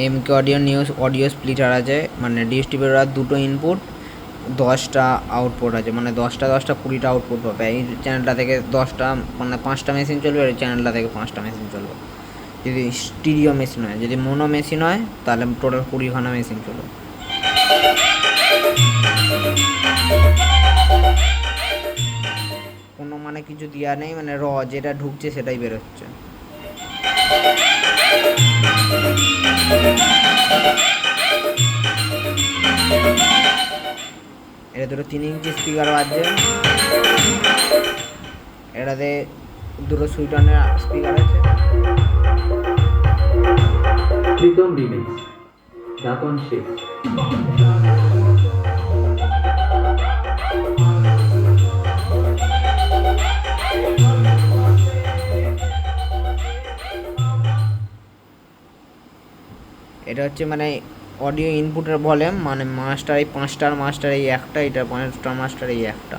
এমকে audio news audio splitter আছে, মানে distributor দুটো ইনপুট 10টা আউটপুট আছে, মানে 10টা 20টা আউটপুট পাবে। এই চ্যানেলটা থেকে 10টা মানে 5টা মেশিন চলবে, এই চ্যানেলটা থেকে 5টা মেশিন চলবে যদি স্টিরিও মেশিন হয়। যদি মোনো মেশিন হয় তাহলে টোটাল 20খানা মেশিন চলবে। কোনো মানে কিছু দেওয়া নেই, মানে যেটা ঢুকছে সেটাই বেরোচ্ছে। এটা দুটো 3 ইঞ্চি স্পিকার বাজছে, এটাতে দুটো সুইটনের স্পিকার আছে। প্রীতম রিমিক্স দাতন শেখ। এটা হচ্ছে মানে অডিও ইনপুটের ভলিউম, মানে মাস্টার এই 5টার মাস্টার এই একটা, এটা 5টার মাস্টার এই একটা।